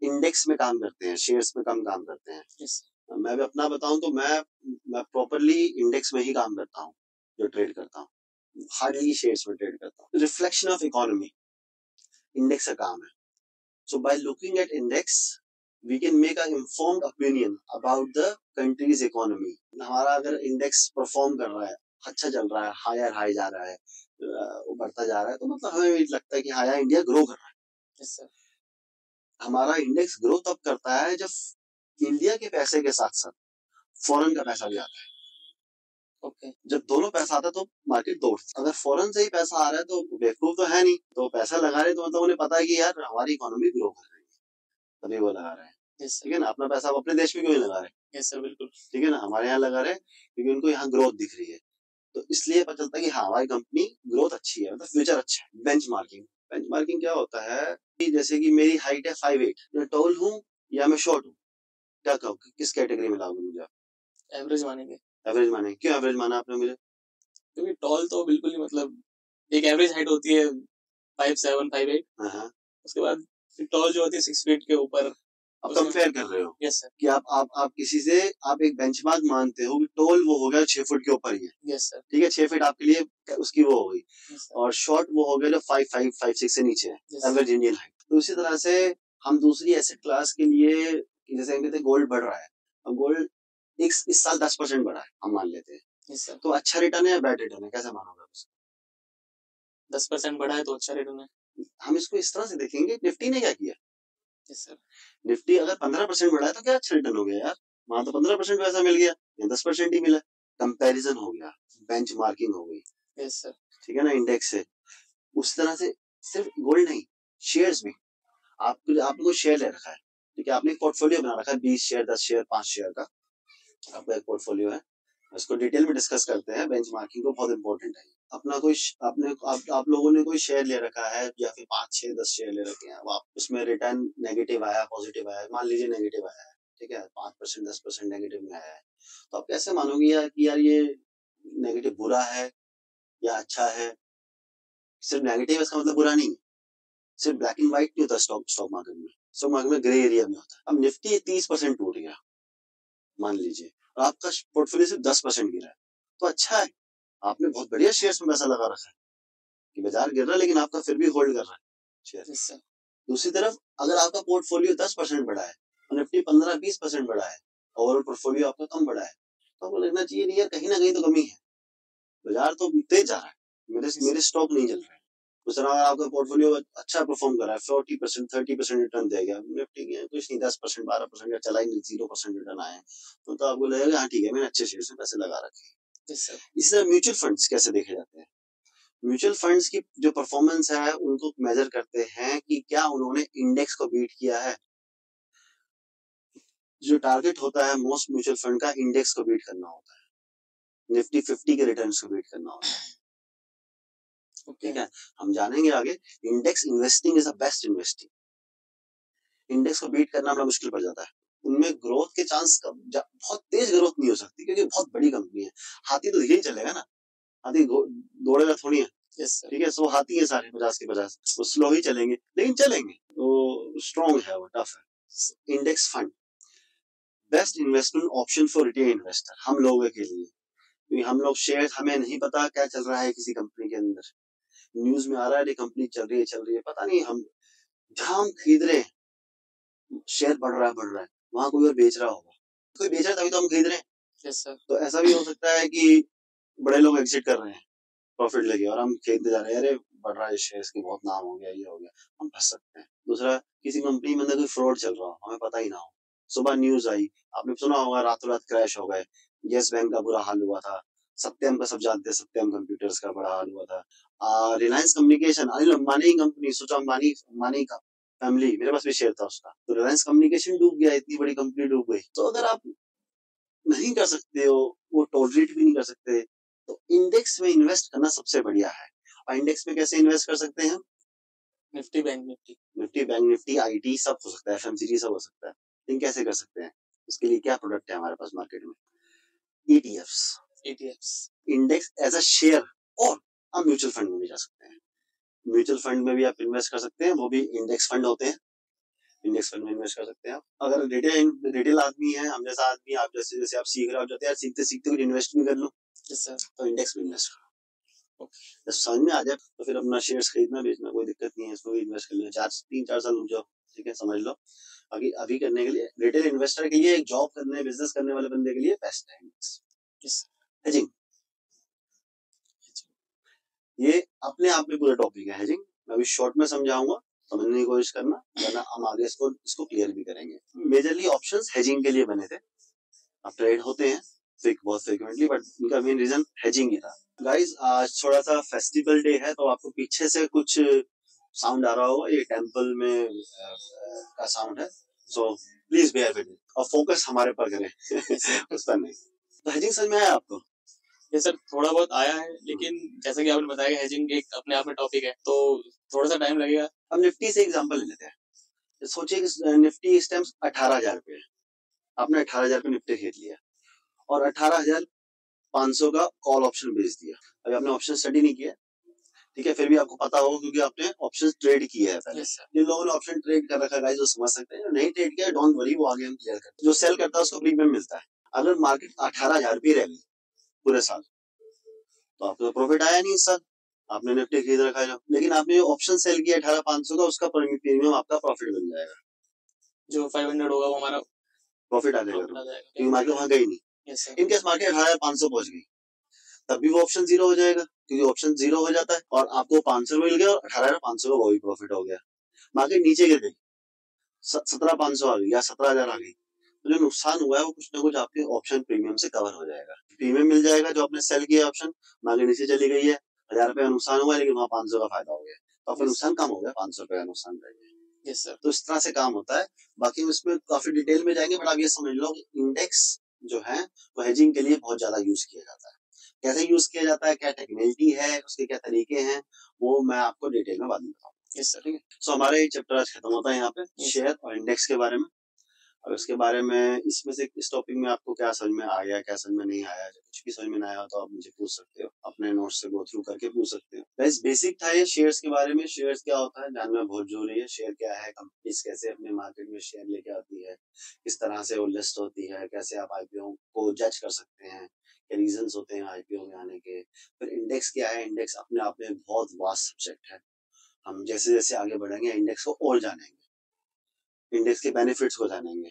इंडेक्स में काम करते हैं, शेयर्स में कम काम करते हैं। मैं भी अपना बताऊं तो मैं प्रॉपरली इंडेक्स में ही काम करता हूँ, जो ट्रेड करता हूँ। हार्डली शेयर्स में ट्रेड करता हूँ। रिफ्लेक्शन ऑफ इकोनॉमी इंडेक्स का काम है। So by looking at index we can make a informed opinion about the country's economy. हमारा अगर इंडेक्स परफॉर्म कर रहा है, अच्छा चल रहा है, हायर हाई जा रहा है, बढ़ता जा रहा है, तो मतलब हमें लगता है कि हाया इंडिया ग्रो कर रहा है। yes, हमारा इंडेक्स ग्रो तब करता है जब इंडिया के पैसे के साथ साथ फॉरेन का पैसा भी आता है। ओके जब दोनों पैसा आता है तो मार्केट दौड़ती। अगर फॉरेन से ही पैसा आ रहा है तो बेवकूफ तो है नहीं, तो पैसा लगा रहे तो मतलब उन्हें पता है कि यार हमारी इकोनॉमी ग्रो कर रही है, तभी वो लगा रहे हैं। ठीक है ना। अपना पैसा अपने देश में क्यों नहीं लगा रहे? यस सर, बिल्कुल ठीक है ना। हमारे यहाँ लगा रहे क्योंकि उनको यहाँ ग्रोथ दिख रही है, तो इसलिए पता चलता है कि हाँ हमारी कंपनी ग्रोथ अच्छी है, मतलब फ्यूचर अच्छा है। बेंचमार्किंग क्या होता है कि जैसे कि मेरी हाइट है 5'8", मैं टॉल हूँ या मैं शॉर्ट हूँ, क्या कहूँ किस कैटेगरी में लाओगे मुझे? एवरेज मानेंगे। एवरेज मानेंगे। क्यों एवरेज माना आपने मुझे? क्योंकि टॉल तो बिल्कुल ही मतलब एक एवरेज हाइट होती है 5'7", 5'8", उसके बाद टॉल जो होती है 6 फीट के ऊपर। आप कंपेयर कर रहे हो? Yes sir. कि आप किसी से आप एक बेंचमार्क मानते हो कि टॉल वो हो गया 6 फुट के ऊपर ही है। Yes sir. ठीक है, 6 फीट आपके लिए उसकी वो हो गई। और शॉर्ट वो हो गया जो 5'5", 5'6" से नीचे है, एवरेज इंडियन हाइट। तो इसी तरह से हम दूसरी एसेट क्लास के लिए, जैसे हम कहते हैं गोल्ड बढ़ रहा है, अब गोल्ड इस साल 10% बढ़ा है, हम मान लेते हैं। yes, तो अच्छा रिटर्न है या बैड रिटर्न है, कैसे मानोगे? 10% बढ़ा है तो अच्छा रिटर्न है। हम इसको इस तरह से देखेंगे, निफ्टी ने क्या किया? yes, निफ्टी अगर 15% बढ़ा है तो क्या अच्छा रिटर्न हो गया यार, वहां तो 15% पैसा मिल गया, या 10% ही मिला। कंपैरिजन हो गया, बेंचमार्किंग हो गई। yes, ठीक है ना, इंडेक्स से। उस तरह से सिर्फ गोल्ड नहीं, शेयर्स भी। आपको शेयर ले रखा है, ठीक है, आपने एक पोर्टफोलियो बना रखा है, 20 शेयर, 10 शेयर, 5 शेयर का आपका एक पोर्टफोलियो है। इसको डिटेल में डिस्कस करते हैं। बेंचमार्किंग को बहुत इंपॉर्टेंट है। अपना कोई आप लोगों ने कोई शेयर ले रखा है या फिर 5 6 10 शेयर ले रखे हैं, अब आप उसमें रिटर्न नेगेटिव आया, पॉजिटिव आया, मान लीजिए नेगेटिव आया है, ठीक है, 5% 10% नेगेटिव में आया है, तो आप कैसे मानोगे यार कि यार ये नेगेटिव बुरा है या अच्छा है? सिर्फ नेगेटिव इसका मतलब बुरा नहीं है। सिर्फ ब्लैक एंड व्हाइट नहीं होता स्टॉक मार्केट में। स्टॉक मार्केट में ग्रे एरिया भी होता है। अब निफ्टी 30% टूट गया मान लीजिए, और आपका पोर्टफोलियो सिर्फ 10% गिरा है, तो अच्छा है, आपने बहुत बढ़िया शेयर्स में पैसा लगा रखा है कि बाजार गिर रहा है लेकिन आपका फिर भी होल्ड कर रहा है शेयर। दूसरी तरफ अगर आपका पोर्टफोलियो 10% बढ़ा है और निफ्टी 15-20% बढ़ा है, ओवरऑल पोर्टफोलियो आपका कम बढ़ा है, तो आपको लगना चाहिए नहीं यार कहीं ना कहीं तो कमी है, बाजार तो तेज जा रहा है, मेरे स्टॉक नहीं चल रहे हैं। उस तरह अगर आपका पोर्टफोलियो अच्छा परफॉर्म कर रहा है, 40% 30% रिटर्न देगा, निफ्टी के कुछ नहीं 10% 12% या चला ही नहीं, 0% रिटर्न आए, तो आपको लगेगा हाँ ठीक है मैंने अच्छे शेयर में पैसे लगा रखे हैं। इसी तरह म्यूचुअल फंड्स कैसे देखे जाते हैं? म्यूचुअल फंड्स की जो परफॉर्मेंस है उनको मेजर करते हैं कि क्या उन्होंने इंडेक्स को बीट किया है। जो टारगेट होता है मोस्ट म्यूचुअल फंड का, इंडेक्स को बीट करना होता है, निफ्टी 50 के रिटर्न्स को बीट करना होता है। ठीक है, हम जानेंगे आगे। Index investing is the best investing. Index को बीट करना बड़ा मुश्किल पड़ जाता है, उनमें ग्रोथ के चांस बहुत तेज ग्रोथ नहीं हो सकती क्योंकि बहुत बड़ी कंपनी है। हाथी तो यही चलेगा ना, हाथी दौड़ेगा थोड़ी है। ठीक है, सो हाथी है सारे 50 के 50, वो स्लो ही चलेंगे लेकिन चलेंगे, तो स्ट्रॉन्ग है, वो टफ है। Index fund best investment option for retail investor, हम लोगों के लिए क्योंकि हम लोग शेयर, हमें नहीं पता क्या चल रहा है किसी कंपनी के अंदर। न्यूज में आ रहा है कंपनी चल रही है, पता नहीं, हम जहां हम खरीद रहे हैं शेयर बढ़ रहा है, वहां कोई और बेच रहा होगा, कोई बेच रहा है तभी तो हम खरीद रहे हैं। Yes sir. तो ऐसा भी हो सकता है कि बड़े लोग एग्जिट कर रहे हैं प्रॉफिट लेके, और हम खरीदते जा रहे हैं, अरे बढ़ रहा है शेयर की, बहुत नाम हो गया, ये हो गया, हम फंस सकते हैं। दूसरा, किसी कंपनी में अंदर कोई फ्रॉड चल रहा हो, हमें पता ही ना हो, सुबह न्यूज आई, आपने सुना होगा रातों रात क्रैश हो गए, यस बैंक का बुरा हाल हुआ था, सत्यम का सब जानते हैं, सत्यम कंप्यूटर्स का बड़ा हाल हुआ था, रिलायंस कम्युनिकेशन, अनिल अंबानी कंपनी, सोचो अंबानी का फैमिली, मेरे पास भी शेयर था उसका, तो रिलायंस कम्युनिकेशन डूब गया, इतनी बड़ी कंपनी डूब गई। तो अगर आप नहीं कर सकते हो, वो टॉलरेट भी नहीं कर सकते, तो इंडेक्स में इन्वेस्ट करना सबसे बढ़िया है। और इंडेक्स में कैसे इन्वेस्ट कर सकते हैं? निफ्टी बैंक निफ्टी आईटी सब हो सकता है, एफएमसीजी सब हो सकता है। लेकिन कैसे कर सकते हैं? उसके लिए क्या प्रोडक्ट है हमारे पास मार्केट में? ETFs, index as a share, और आप म्यूचुअल फंड में भी जा सकते हैं। म्यूचुअल फंड में भी आप इन्वेस्ट कर सकते हैं, वो भी इंडेक्स फंड होते हैं, इंडेक्स फंड में इन्वेस्ट कर सकते हैं आप। अगर रिटेल आदमी है, हम जैसा आदमी, आप जैसे आप सीख रहे हो, आप जाते हैं सीखते सीखते कुछ इन्वेस्ट भी कर लो, तो इंडेक्स में इन्वेस्ट करो। जब समझ में आ जाए तो फिर अपना शेयर्स खरीदना बेचना कोई दिक्कत नहीं है, इसको भी इन्वेस्ट कर लेना, 3-4 साल रुक जाओ, ठीक है, समझ लो। अभी करने के लिए, रिटेल इन्वेस्टर के लिए, एक जॉब करने बिजनेस करने वाले बंदे के लिए बेस्ट है इंडेक्स। हेजिंग, ये अपने आप में पूरा टॉपिक है हेजिंग, मैं अभी शॉर्ट में समझाऊंगा, समझने की कोशिश करना, वरना हम आगे इसको क्लियर भी करेंगे। मेजरली ऑप्शंस हेजिंग के लिए बने थे, अब ट्रेड होते हैं बहुत फ्रीक्वेंटली, बट उनका मेन रीजन हेजिंग ही था। गाइस, आज थोड़ा सा फेस्टिवल डे है, तो आपको पीछे से कुछ साउंड आ रहा होगा, ये टेंपल में का साउंड है, so please bear with it, और फोकस हमारे पर करें उस पर नहीं। तो हेजिंग समझ में आया आपको? ये सर थोड़ा बहुत आया है, लेकिन जैसा कि आपने बताया हेजिंग एक अपने आप में टॉपिक है, तो थोड़ा सा टाइम लगेगा। अब निफ्टी से एग्जांपल ले लेते हैं। सोचिए कि निफ्टी इस टाइम 18,000 रुपए है, आपने 18,000 पे निफ्टी खरीद लिया, और 18,500 का कॉल ऑप्शन बेच दिया। अभी आपने ऑप्शन स्टडी नहीं किया, ठीक है, फिर भी आपको पता होगा क्योंकि आपने ऑप्शन ट्रेड किया है पहले। जिन लोगों ने ऑप्शन ट्रेड कर रखा है, जो समझ सकते हैं, नहीं ट्रेड किया, डोंट वरी, वो आगे हम क्लियर करते हैं। जो सेल करता है उसको प्रीमियम मिलता है। अगर मार्केट 18,000 रुपये रह गई पूरे साल, तो आपको प्रॉफिट आया नहीं इस साल, आपने निफ्टी खरीद रखा है, लेकिन आपने ऑप्शन सेल किया 18,500 का, उसका प्रीमियम आपका प्रॉफिट बन जाएगा, जो 500 होगा वो हमारा प्रॉफिट आ जाएगा, क्योंकि मार्केट वहां गई नहीं। इनकेस मार्केट 18,500 पहुंच गई, तब भी वो ऑप्शन जीरो हो जाएगा, क्योंकि ऑप्शन जीरो हो जाता है, और आपको 500 मिल गया, और 18,500 का वो भी प्रॉफिट हो गया। मार्केट नीचे गिर गई, 17,500 आ गई या 17,000 आ गई, तो जो नुकसान हुआ है वो कुछ ना कुछ आपके ऑप्शन प्रीमियम से कवर हो जाएगा, प्रीमियम मिल जाएगा जो आपने सेल किया ऑप्शन। मार्केट नीचे चली गई है, 1,000 रुपए का नुकसान हुआ है, लेकिन वहां 500 का फायदा हो गया, तो आपका नुकसान कम हो गया, 500 रुपए का नुकसान रह गया। यस सर, तो इस तरह से काम होता है। बाकी इसमें काफी डिटेल में जाएंगे, बट आप ये समझ लो कि इंडेक्स जो है वो हेजिंग के लिए बहुत ज्यादा यूज किया जाता है। कैसे यूज किया जाता है, क्या टेक्निकलिटी है, उसके क्या तरीके हैं, वो मैं आपको डिटेल में बाद में बताऊंगा। यस सर, ठीक है। सो हमारा ये चैप्टर आज खत्म होता है यहाँ पे, शेयर और इंडेक्स के बारे में। और इसके बारे में, इसमें से इस टॉपिक में आपको क्या समझ में आ गया, क्या समझ में नहीं आया, कुछ भी समझ में ना आया तो आप मुझे पूछ सकते हो, अपने नोट्स से गो थ्रू करके पूछ सकते हो। बस बेसिक था ये शेयर्स के बारे में, शेयर्स क्या होता है जानना बहुत जरूरी है। शेयर क्या है, कंपनीज कैसे अपने मार्केट में शेयर लेके आती है, किस तरह से वो लिस्ट होती है, कैसे आप आईपीओ को जज कर सकते हैं, क्या रीजंस होते हैं आईपीओ में आने के। फिर इंडेक्स क्या है, इंडेक्स अपने आप में बहुत वास्ट सब्जेक्ट है, हम जैसे जैसे आगे बढ़ेंगे इंडेक्स को और जानेंगे, इंडेक्स के बेनिफिट्स को जानेंगे,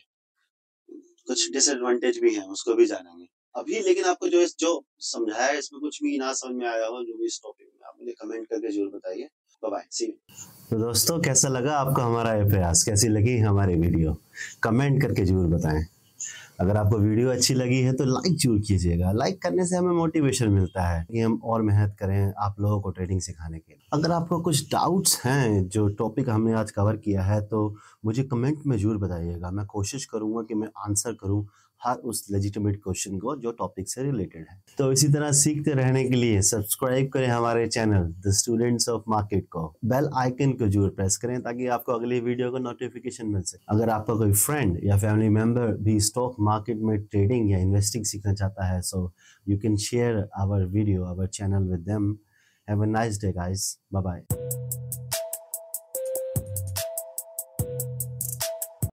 कुछ डिसएडवांटेज भी हैं उसको भी जानेंगे अभी। लेकिन आपको जो समझाया है इसमें कुछ भी ना समझ में आया हो जो भी इस टॉपिक में, आप मुझे कमेंट करके जरूर बताइए। Bye bye, see you. तो दोस्तों, कैसा लगा आपको हमारा ये प्रयास, कैसी लगी हमारी वीडियो, कमेंट करके जरूर बताएं। अगर आपको वीडियो अच्छी लगी है तो लाइक जरूर कीजिएगा, लाइक करने से हमें मोटिवेशन मिलता है कि हम और मेहनत करें आप लोगों को ट्रेडिंग सिखाने के लिए। अगर आपको कुछ डाउट्स हैं जो टॉपिक हमने आज कवर किया है तो मुझे कमेंट में जरूर बताइएगा, मैं कोशिश करूँगा कि मैं आंसर करूँ हर उस लेजिटिमेट क्वेश्चन को जो टॉपिक से रिलेटेड है। तो इसी तरह सीखते रहने के लिए सब्सक्राइब करें हमारे channel the students of market को, बेल आइकन को जरूर प्रेस करें ताकि आपको अगली वीडियो का नोटिफिकेशन मिल सके। अगर आपका कोई फ्रेंड या फैमिली मेंबर भी स्टॉक मार्केट में ट्रेडिंग या इन्वेस्टिंग सीखना चाहता है, so you can share our video, our channel with them. Have a nice day guys, bye bye.